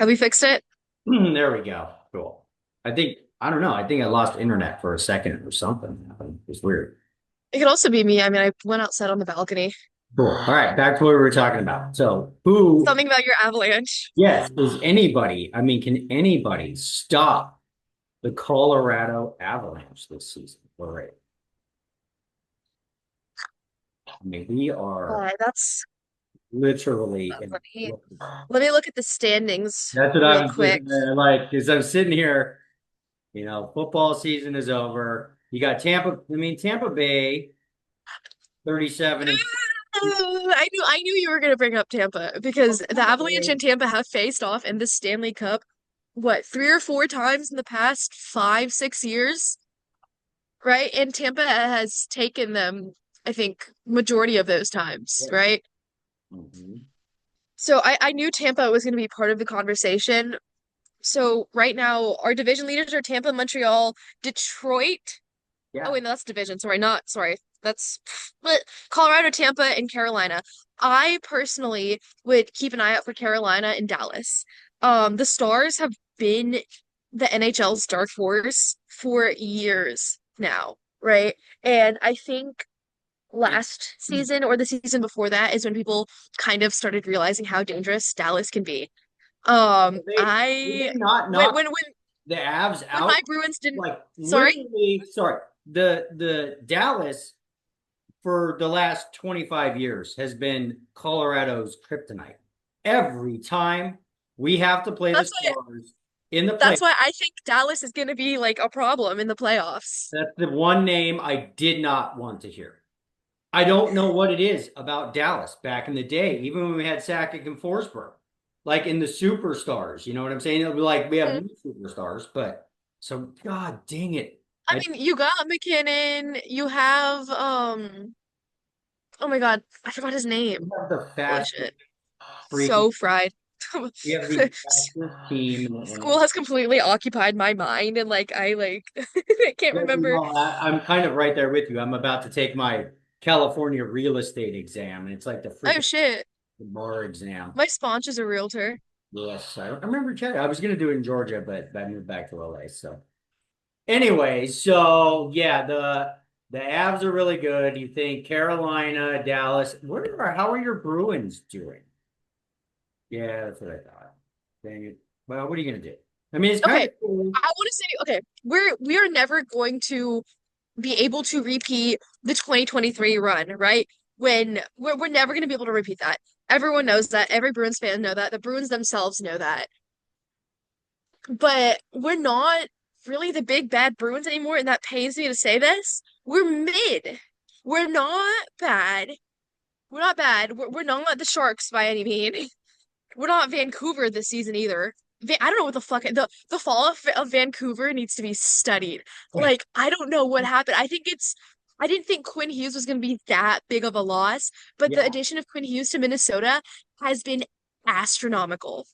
Have we fixed it? There we go. Cool. I don't know. I think I lost internet for a second or something. It was weird. It could also be me. I mean, I went outside on the balcony. Cool. All right. Back to what we were talking about. So, who, Something about your avalanche. yes, is anybody, I mean, can anybody stop the Colorado Avalanche this season? All right. I mean, we are That's literally let me let me look at the standings that's what I real was just quick. like, because I'm sitting here, football season is over. You got Tampa Bay, 37 and I knew you were gonna bring up Tampa because the Tampa Avalanche Bay. and Tampa have faced off in the Stanley Cup, what, 3 or 4 times in the past 5, 6 years, right? And Tampa has taken them, I think, majority of those times, Yeah. right? Mhm. So I knew Tampa was going to be part of the conversation. So right now, our division leaders are Tampa, Montreal, Detroit. Oh Yeah. wait, no, that's division. Sorry, not sorry. That's but Colorado, Tampa, and Carolina. I personally would keep an eye out for Carolina and Dallas. The Stars have been the NHL's dark horse for years now, right? And I think And last season or the season before that is when people kind of started realizing how dangerous Dallas can be. did they I not when knock when when the Avs when out? my Bruins didn't, Like sorry. literally, sorry. The Dallas for the last 25 years has been Colorado's kryptonite. Every time we have to play the That's why Stars in the that's play, why I think Dallas is going to be like a problem in the playoffs. that's the one name I did not want to hear. I don't know what it is about Dallas back in the day, even when we had Sakic and Forsberg, like in the superstars. You know what I'm saying? It'll be like we have Mhm. new superstars, but so God dang it. I I mean, you got McKinnon, you have oh my God, I forgot his name. have the Holy fastest shit. freaking, So fried. we have the fastest team. School And has completely occupied my mind and like I like I can't yeah, remember. I'm kind of right there with you. I'm about to take my California real estate exam, and it's like the Oh freaking shit. bar exam. My sponge is a realtor. Yes, I remember checking. I was going to do it in Georgia, but I moved back to LA. So anyway, so yeah, the Avs are really good. You think Carolina, Dallas? How are your Bruins doing? Yeah, that's what I thought. Dang it. Well, what are you gonna do? I mean, it's kind Okay. of cool. I want to say, okay, we are never going to be able to repeat the 2023 run, right? When we're never going to be able to repeat that. Everyone knows that. Every Bruins fan know that. The Bruins themselves know that. But we're not really the big bad Bruins anymore, and that pains me to say this. We're mid. We're not bad. We're not bad. We're not the Sharks by any means. We're not Vancouver this season either. I don't know what the fuck the fall of Vancouver needs to be studied. Like I don't know what happened. I didn't think Quinn Hughes was going to be that big of a loss, but the Yeah, addition of Quinn Hughes to Minnesota has been astronomical.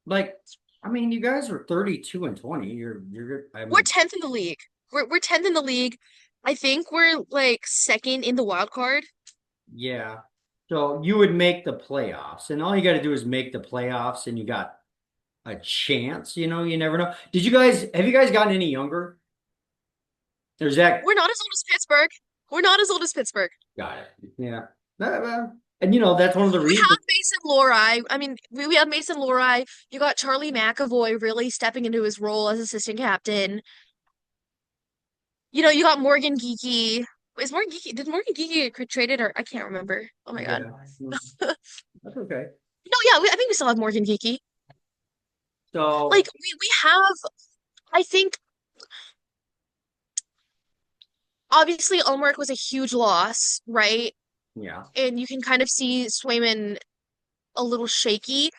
like I mean, you guys are 32 and 20. You're good. I We're mean, 10th in the league. We're 10th in the league. I think we're like second in the wild card. yeah. So you would make the playoffs, and all you got to do is make the playoffs, and you got a chance. You never know. Have you guys gotten any younger? There's that We're not as old as Pittsburgh. We're not as old as Pittsburgh. got it. Yeah. And that's one of the We reasons. have Mason Lohrei. I mean, we have Mason Lohrei. You got Charlie McAvoy really stepping into his role as assistant captain. You got Morgan Geeky. Is Morgan Geeky? Did Morgan Geeky get traded or I can't remember. Oh my God. Yeah. That's okay. No, yeah, I think we still have Morgan Geeky. So Like we have. I think obviously Ulmark was a huge loss, right? yeah. And you can kind of see Swayman a little shaky.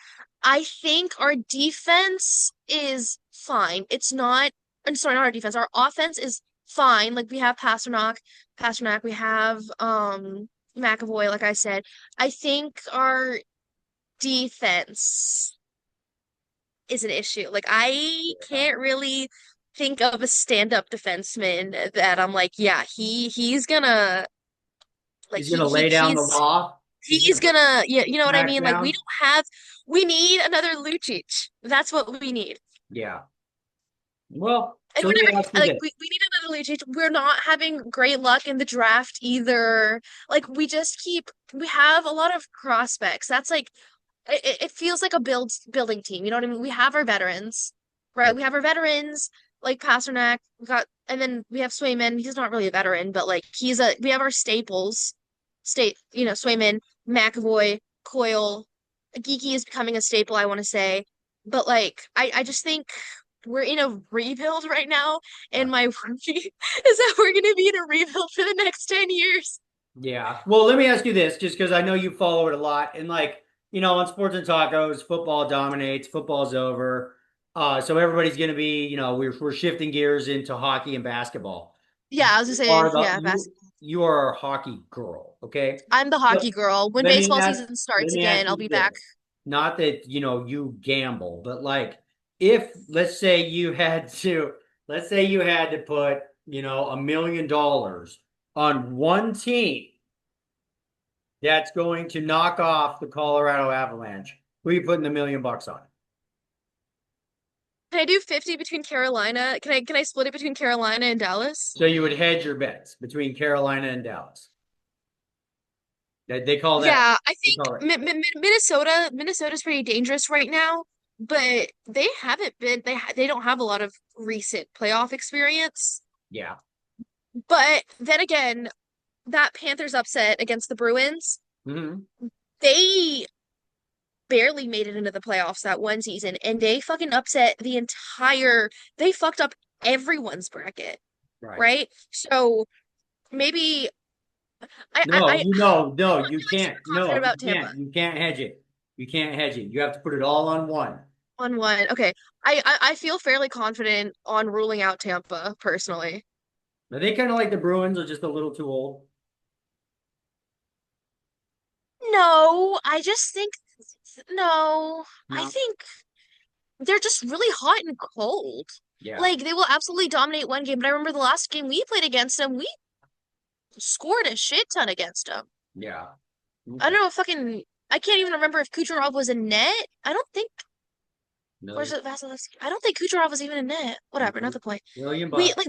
I think our defense is fine. It's not, I'm sorry, not our defense. Our offense is fine. Like we have Pasternak, we have McAvoy, like I said. I think our defense is an issue. Like I can't really think of a stand-up defenseman that I'm like, yeah, he's gonna like He's gonna lay down the law. He's He's gonna put gonna, yeah, you know what I smack mean? Like down. we need another Lucic. That's what we need. Yeah. Well, And so let me ask you like this. we need another Lucic. We're not having great luck in the draft either. Like we have a lot of prospects. That's like it feels like a building team. You know what I mean? We have our veterans, right? We have our veterans like Pasternak. We got and then we have Swayman. He's not really a veteran, but like we have our staples. Swayman, McAvoy, Coyle, Geeky is becoming a staple, I want to say. But like I just think we're in a rebuild right now, Uh, and my worry is that we're gonna be in a rebuild for the next 10 years. yeah. Well, let me ask you this, just because I know you follow it a lot, and like, on Sports and Tacos, football dominates, football's over. So everybody's gonna be, we're shifting gears into hockey and basketball. Yeah, I was gonna say, Are the yeah, you you are a hockey girl, okay? I'm the But hockey girl. When let me baseball ask season let starts me ask again, I'll you be this. back. Not that you gamble, but like if let's say you had to put, $1 million on one team that's going to knock off the Colorado Avalanche, who are you putting the $1 million on? Can I do 50 between Carolina? Can I split it between Carolina and Dallas? So you would hedge your bets between Carolina and Dallas. They call that Yeah, I they think call it. Minnesota's pretty dangerous right now, but they haven't been they don't have a lot of recent playoff experience. Yeah. But then again, that Panthers upset against the Bruins, Hmm. they barely made it into the playoffs that one season, and they fucking upset they fucked up everyone's bracket, Right. right? So maybe No, no, I'm you feeling can't. super confident No, you about Tampa can't. You can't hedge it. You can't hedge it. You have to put it all on one. on one. Okay, I feel fairly confident on ruling out Tampa personally. Are they kind of like the Bruins, or just a little too old? No, I just think no. I No. think they're just really hot and cold. Yeah. Like they will absolutely dominate one game, but I remember the last game we played against them, we scored a shit ton against them. Yeah. I Okay. don't know, fucking I can't even remember if Kucherov was in net. I don't think or is Million, it Vasilevsky? I don't think Kucherov was even in net. Whatever, not million, the point. million We bucks. like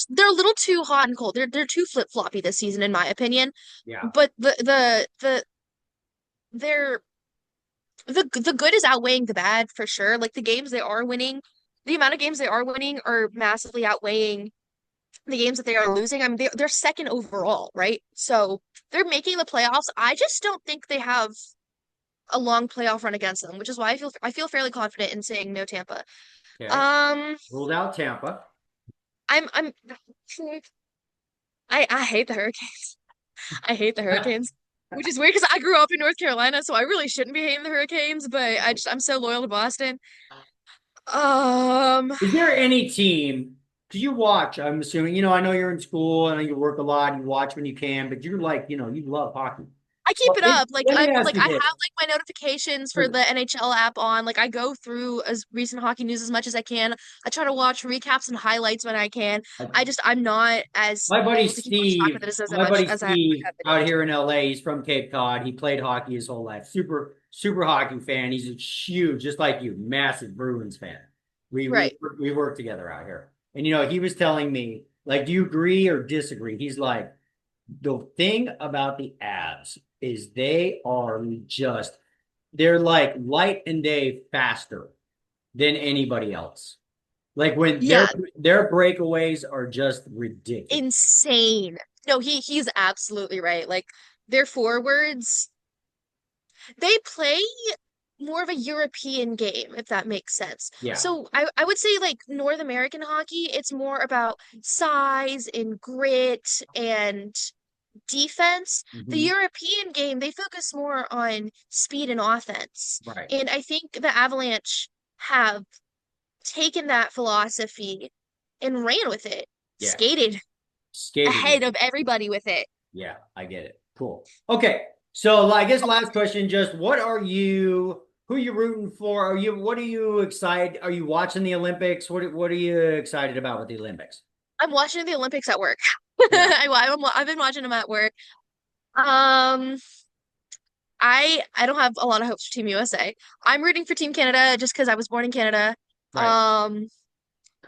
they're a little too hot and cold. They're too flip-floppy this season, in my opinion. Yeah. But they're the good is outweighing the bad for sure. Like the games they are winning, the amount of games they are winning are massively outweighing the games that they are losing. I mean, they're second overall, right? So they're making the playoffs. I just don't think they have a long playoff run against them, which is why I feel fairly confident in saying no Tampa. Okay. Um, Ruled out Tampa. I'm I hate the Hurricanes. I hate the Hurricanes, which is weird because I grew up in North Carolina, so I really shouldn't be hating the Hurricanes, but I'm so loyal to Boston. Um, Is there any team? Do you watch? I'm assuming, I know you're in school and you work a lot, you watch when you can, but you're like, you love hockey. I keep Well, it up. let me ask Like you I have this. like my notifications for the NHL app on. Like I go through as recent hockey news as much as I can. I try to watch recaps and highlights when I can. I'm not as able to keep on track of it as My much buddy as I Steve have been able out to. here in LA, he's from Cape Cod. He played hockey his whole life. Super, super hockey fan. He's a huge, just like you, massive Bruins fan. We we Right. we work together out here. And he was telling me, like, do you agree or disagree? He's like, the thing about the Avs is they're like light and day faster than anybody else. Like when their Yeah, their breakaways are just ridiculous. insane. No, he's absolutely right. Like their forwards, they play more of a European game, if that makes sense. Yeah. So I would say like North American hockey, it's more about size and grit and defense. The Mhm. European game, they focus more on speed and offense. Right. And I think the Avalanche have taken that philosophy and ran with it, Yeah. skated Skated with ahead of it. everybody with it. Yeah, I get it. Cool. Okay. So I guess last question, just who are you rooting for? What are you excited? Are you watching the Olympics? What are you excited about with the Olympics? I'm watching the Olympics at work. Yeah. I've been watching them at work. Um, I don't have a lot of hopes for Team USA. I'm rooting for Team Canada just because I was born in Canada. Right. Um,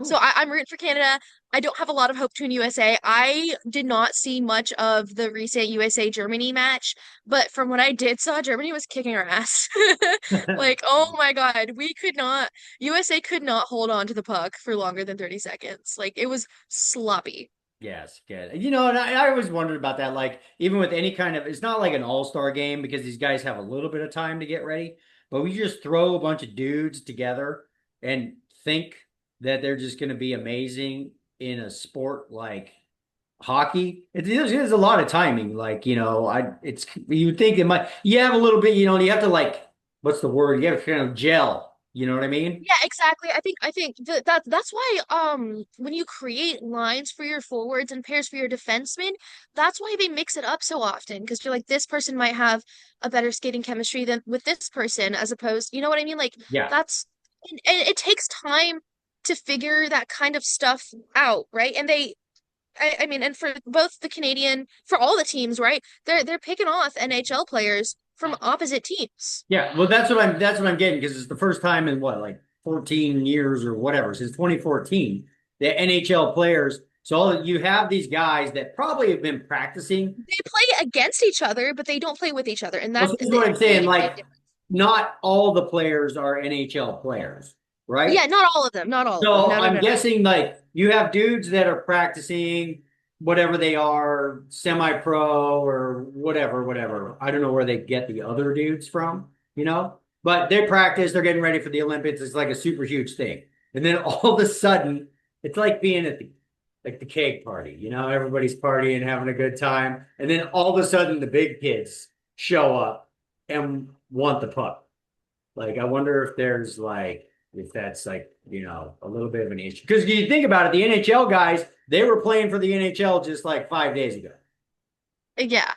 so Cool. I'm rooting for Canada. I don't have a lot of hope to in USA. I did not see much of the recent USA Germany match, but from what I did saw, Germany was kicking our ass. Like, oh my God, we could not, USA could not hold on to the puck for longer than 30 seconds. Like, it was sloppy. Yes, good. You know, and I always wondered about that. Like, even with any kind of, it's not like an all-star game because these guys have a little bit of time to get ready, but we just throw a bunch of dudes together and think that they're just going to be amazing in a sport like hockey. There's a lot of timing. Like, you would think it might, you have a little bit, you have to like, what's the word? You have to kind of gel. You know what I mean? Yeah, exactly. I think that's why when you create lines for your forwards and pairs for your defensemen, that's why they mix it up so often because you're like this person might have a better skating chemistry than with this person as opposed, you know what I mean? Like Yeah. that's and it takes time to figure that kind of stuff out, right? And I mean, and for both the Canadian, for all the teams, right? They're picking off NHL players from opposite teams. Yeah, well, that's what I'm getting because it's the first time in what, like 14 years or whatever, since 2014, the NHL players. So you have these guys that probably have been practicing. They play against each other, but they don't play with each other, and Well, that's this is what I'm saying. big, big Like, difference. not all the players are NHL players, right? Yeah, not all of them, not all of them. So No, no, I'm no, no. guessing like you have dudes that are practicing whatever they are, semi-pro or whatever. I don't know where they get the other dudes from. But they practice, they're getting ready for the Olympics. It's like a super huge thing. And then all of a sudden, it's like being at the cake party, everybody's partying, having a good time. And then all of a sudden the big kids show up and want the puck. Like, I wonder if that's like, a little bit of an issue. Because you think about it, the NHL guys, they were playing for the NHL just like 5 days ago. Yeah,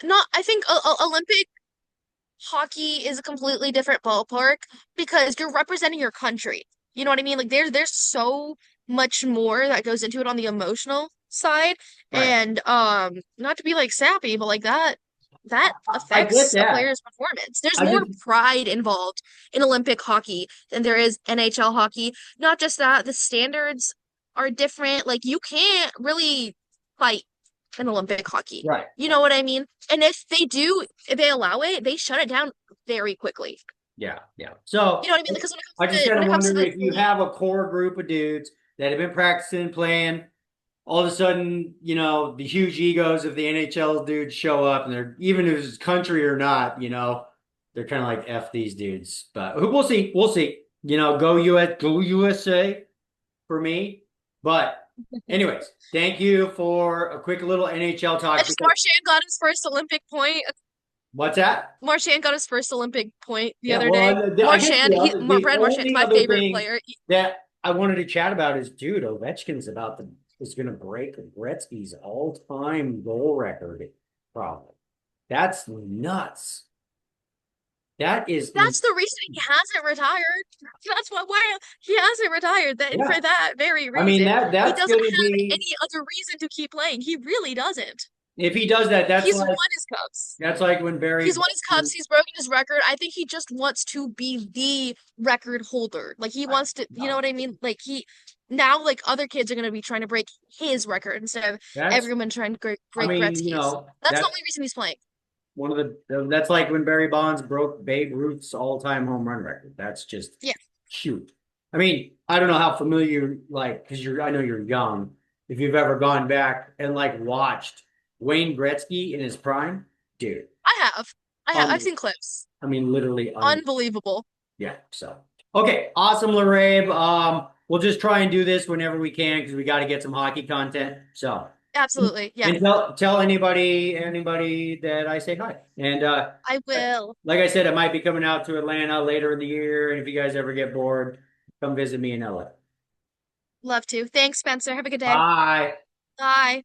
not. I think Olympic hockey is a completely different ballpark because you're representing your country. You know what I mean? Like there's so much more that goes into it on the emotional side, Right. and not to be like sappy, but like that I get affects a that. player's performance. There's I more just pride involved in Olympic hockey than there is NHL hockey. Not just that, the standards are different. Like you can't really fight in Olympic hockey. right. You know what I mean? And if they do, if they allow it, they shut it down very quickly. Yeah, yeah. So You know what I mean? Because I just when kind it of comes to wonder the if you have a core group of dudes that have been practicing, playing, all of a sudden, the huge egos of the NHL dudes show up and they're even if it's country or not, they're kind of like F these dudes. But we'll see. We'll see. Go USA for me. But anyways, thank you for a quick little NHL talk. if Marchand got his first Olympic point, What's that? Marchand got his first Olympic point the Yeah, other well, day. I guess Marchand, the Brad Marchand's only my other favorite thing player. that I wanted to chat about is, dude, Ovechkin's is going to break Gretzky's all-time goal record, probably. That's nuts. That is, That's the reason he hasn't retired. That's why he hasn't retired. That yeah. for that very I mean, reason. He that's doesn't going to have be, any other reason to keep playing. He really doesn't. if he does that, He's won his cups. that's like when Barry He's won his cups. Bonds, He's broken his record. I think he just wants to be the record holder. Like he wants to, you know no, what I mean? Like he now, like other kids are going to be trying to break his record instead of that's, everyone trying to I break mean, Gretzky's. That's the only reason he's playing. that's like when Barry Bonds broke Babe Ruth's all-time home run record. That's just Yeah. shoot. I mean, I don't know how familiar, like, because I know you're young. If you've ever gone back and like watched Wayne Gretzky in his prime, dude, I have. I have. I've um, seen clips. I mean, literally, Unbelievable. yeah. So, okay, awesome, Larabe. We'll just try and do this whenever we can because we got to get some hockey content. So. Absolutely. Yeah. And tell anybody that I say hi. And I will. like I said, I might be coming out to Atlanta later in the year. And if you guys ever get bored, come visit me in LA. Love to. Thanks, Spencer. Have a good day. Bye. Bye.